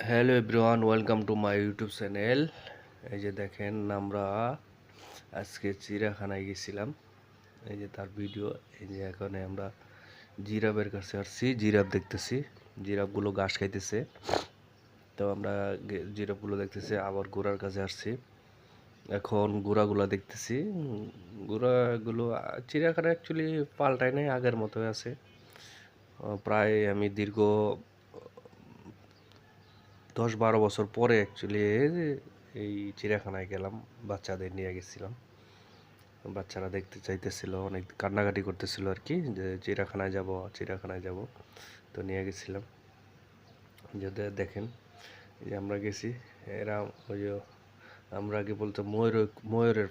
Hello everyone, welcome to my YouTube channel. এই যে দেখেন, আমরা আজকে চিড়িয়াখানায় গেছিলাম। এই যে তার ভিডিও। এই যে এখানে আমরা জিরাফের কাছে আসছি, জিরাফ দেখতেছি। জিরাফগুলো ঘাস খাইতেছে। তো আমরা জিরাফগুলো দেখতেছি। আবার ঘোড়ার কাছে আসছি, এখন ঘোড়াগুলো দেখতেছি। ঘোড়াগুলো চিড়িয়াখানা অ্যাকচুয়ালি পাল্টায় নাই, আগের মতোই আছে। প্রায় আমি দীর্ঘ 10-12 বছর পরে অ্যাকচুয়ালি এই চিড়িয়াখানায় গেলাম। বাচ্চাদের নিয়ে গেছিলাম। বাচ্চারা দেখতে চাইতেছিল, অনেক কান্নাকাটি করতেছিল আর কি, যে চিড়িয়াখানায় যাব, চিড়িয়াখানায় যাব। তো নিয়ে গেছিলাম। যে দেখেন, এই যে আমরা গেছি। এরা ওই যে আমরা আগে বলতো ময়ূরের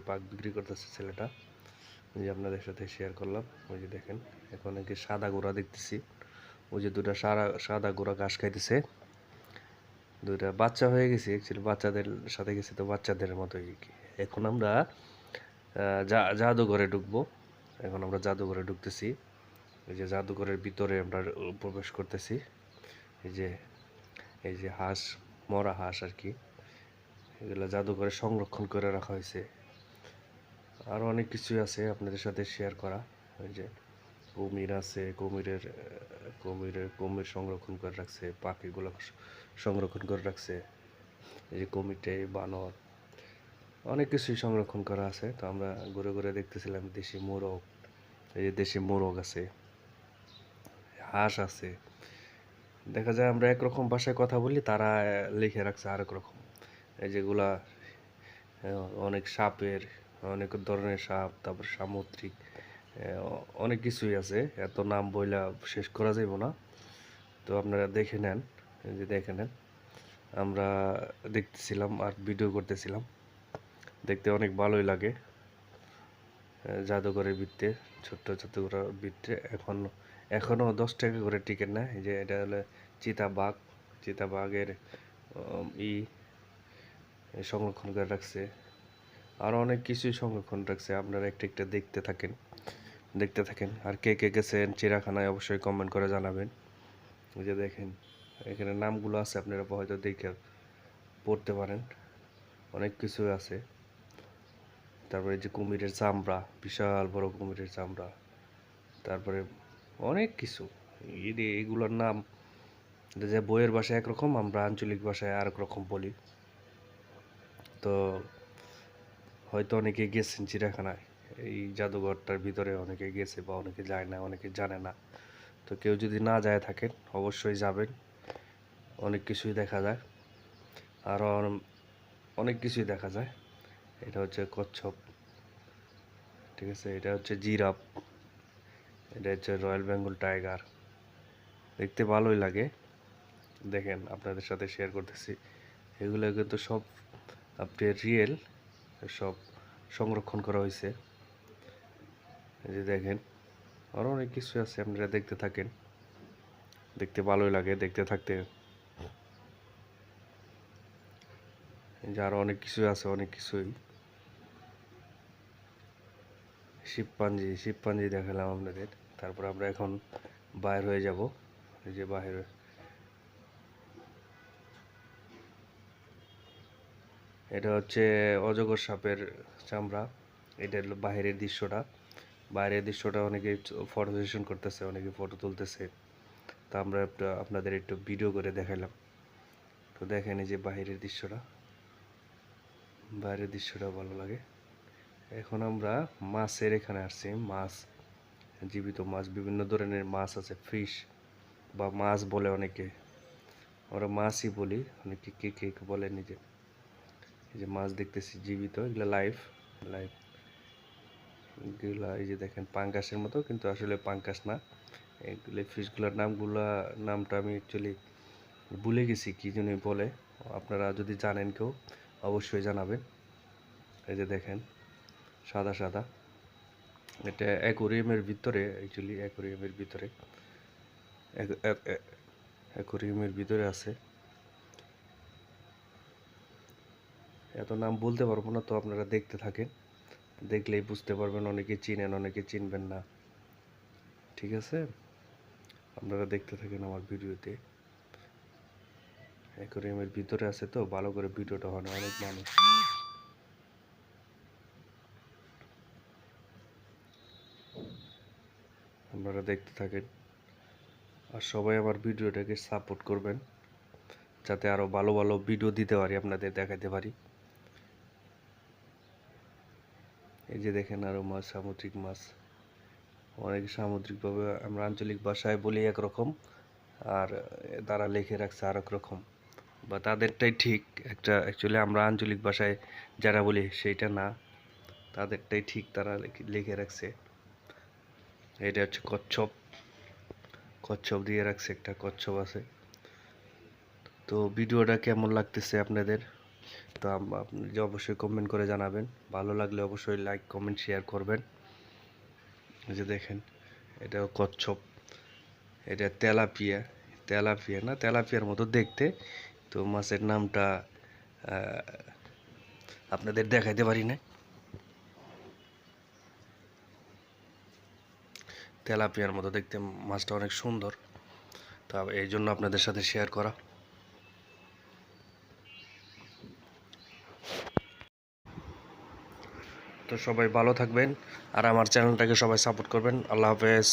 পাক বিক্রি করতেছে ছেলেটা। ওই যে আপনাদের সাথে শেয়ার করলাম। ওই যে দেখেন, এখন নাকি সাদা ঘোড়া দেখতেছি। ওই যে দুটা সাদা ঘোড়া ঘাস খাইতেছে। দুইটা বাচ্চা হয়ে গেছে, অ্যাকচুয়ালি বাচ্চাদের সাথে গেছে, তো বাচ্চাদের মতোই কি। এখন আমরা জাদুঘরে ঢুকবো। এখন আমরা জাদুঘরে ঢুকতেছি। এই যে জাদুঘরের ভিতরে আমরা প্রবেশ করতেছি। এই যে এই যে হাঁস, মরা হাঁস আর কি, এগুলো জাদুঘরে সংরক্ষণ করে রাখা হয়েছে। আরও অনেক কিছুই আছে আপনাদের সাথে শেয়ার করা। ওই যে কুমির আছে, কুমির সংরক্ষণ করে রাখছে, পাখিগুলো সংরক্ষণ করে রাখছে। এই যে কুমিরটে, বানর, অনেক কিছুই সংরক্ষণ করা আছে। তো আমরা ঘুরে ঘুরে দেখতেছিলাম। দেশি মোরগ, এই যে দেশি মোরগ আছে, হাঁস আছে। দেখা যায় আমরা একরকম ভাষায় কথা বলি, তারা লিখে রাখছে আরেক রকম। এই যেগুলা অনেক সাপের, অনেক ধরনের সাপ, তারপর সামুদ্রিক অনেক কিছুই আছে। এত নাম বইলা শেষ করা যাইব না। তো আপনারা দেখে নেন। এই যে দেখে নেন, আমরা দেখতেছিলাম আর ভিডিও করতেছিলাম। দেখতে অনেক ভালোই লাগে। জাদুঘরের ভিতরে, ছোট্ট জাদুঘরের ভিতরে এখনও 10 টাকা করে টিকিট নেয়। এই যে এটা হলো চিতাবাঘের ই সংরক্ষণ করে রাখছে। আরও অনেক কিছুই সংরক্ষণ রাখছে। আপনারা একটা একটা দেখতে থাকেন। আর কে কে গেছেন চিড়িয়াখানায় অবশ্যই কমেন্ট করে জানাবেন। এই যে দেখেন, এখানে নামগুলো আছে, আপনারা হয়তো দেখে পড়তে পারেন। অনেক কিছু আছে। তারপরে যে কুমিরের চামড়া, বিশাল বড় কুমিরের চামড়া। তারপরে অনেক কিছু। এইগুলোর নাম যে বইয়ের ভাষায় একরকম, আমরা আঞ্চলিক ভাষায় আরেক রকম বলি। তো হয়তো অনেকে গেছেন চিড়িয়াখানায়, এই জাদুঘরটার ভিতরে অনেকে গেছে, বা অনেকে যায় না, অনেকে জানে না। তো কেউ যদি না যায় থাকেন, অবশ্যই যাবেন। অনেক কিছুই দেখা যায়, আরও অনেক কিছুই দেখা যায়। এটা হচ্ছে কচ্ছপ, ঠিক আছে। এটা হচ্ছে জিরাফ, এটা হচ্ছে রয়্যাল বেঙ্গল টাইগার। দেখতে ভালোই লাগে। দেখেন, আপনাদের সাথে শেয়ার করতেছি। এগুলো কিন্তু সব আপনার রিয়েল, সব সংরক্ষণ করা হয়েছে। এই যে দেখেন, আরও অনেক কিছু আছে, আপনারা দেখতে থাকেন। দেখতে ভালোই লাগে দেখতে থাকতে। এই যে আরও অনেক কিছুই আছে, অনেক কিছুই। শিবপাঞ্জি দেখালাম আপনাদের। তারপর আমরা এখন বাইর হয়ে যাব। এই যে বাইরে, এটা হচ্ছে অজগর সাপের চামড়া। এটা হলো বাইরের দৃশ্যটা অনেকে ফটো সেশন করতেছে, অনেকে ফটো তুলতেছে। তা আমরা আপনাদের একটু ভিডিও করে দেখাইলাম। তো দেখেন, এই যে বাইরের দৃশ্যটা ভালো লাগে। এখন আমরা মাছের এখানে আসছি। জীবিত মাছ, বিভিন্ন ধরনের মাছ আছে, ফিশ বা মাছ বলে অনেকে, আমরা মাছই বলি, অনেকে কে কে বলে নিজে। এই যে মাছ দেখতেছি জীবিত, এগুলো লাইভ। এগুলা এই যে দেখেন, পাঙ্গাসের মতো, কিন্তু আসলে পাঙ্গাস না। এগুলো ফিশগুলোর নামটা আমি অ্যাকচুয়ালি ভুলে গেছি, কি জন্য বলে। আপনারা যদি জানেন কেউ, অবশ্যই জানাবেন। এই যে দেখেন, সাদা সাদা। এটা অ্যাকোরিয়ামের ভিতরে, অ্যাকচুয়ালি অ্যাকোরিয়ামের ভিতরে আছে। এত নাম বলতে পারবো না, তো আপনারা দেখতে থাকেন। দেখলেই বুঝতে পারবেন, অনেকে চিনেন, অনেকে চিনবেন না, ঠিক আছে। আপনারা দেখতে থাকেন আমার ভিডিওতে। অ্যাকোয়ারিয়ামের ভিতরে আছে তো ভালো করে ভিডিওটা হয় না, অনেক মানুষ। আপনারা দেখতে থাকেন আর সবাই আমার ভিডিওটাকে সাপোর্ট করবেন যাতে আরো ভালো ভালো ভিডিও দিতে পারি, আপনাদের দেখাতে পারি। এই যে দেখেন আরো মাছ, সামুদ্রিক মাছ। অনেক সামুদ্রিকভাবে আমরা আঞ্চলিক ভাষায় বলি একরকম, আর তারা লিখে রাখছে আর এক রকম, বা তাদেরটাই ঠিক। একটা অ্যাকচুয়ালি আমরা আঞ্চলিক ভাষায় যারা বলি সেইটা না, তাদেরটাই ঠিক, তারা লিখে রাখছে। এটা হচ্ছে কচ্ছপ, কচ্ছপ দিয়ে রাখছে, একটা কচ্ছপ আছে। তো ভিডিওটা কেমন লাগতেছে আপনাদের, তো আপনি যে অবশ্যই কমেন্ট করে জানাবেন। ভালো লাগলে অবশ্যই লাইক কমেন্ট শেয়ার করবেন। এই যে দেখেন এটাও কচ্ছপ, এটা তেলাপিয়া, তেলাপিয়া না, তেলাপিয়ার মতো দেখতে। তো মাছের নামটা আপনাদের দেখাইতে পারি না। তেলাপিয়ার মতো দেখতে, মাছটা অনেক সুন্দর, তা এই জন্য আপনাদের সাথে শেয়ার করা। তো সবাই ভালো থাকবেন আর আমার চ্যানেলটাকে সবাই সাপোর্ট করবেন। আল্লাহ হাফেজ।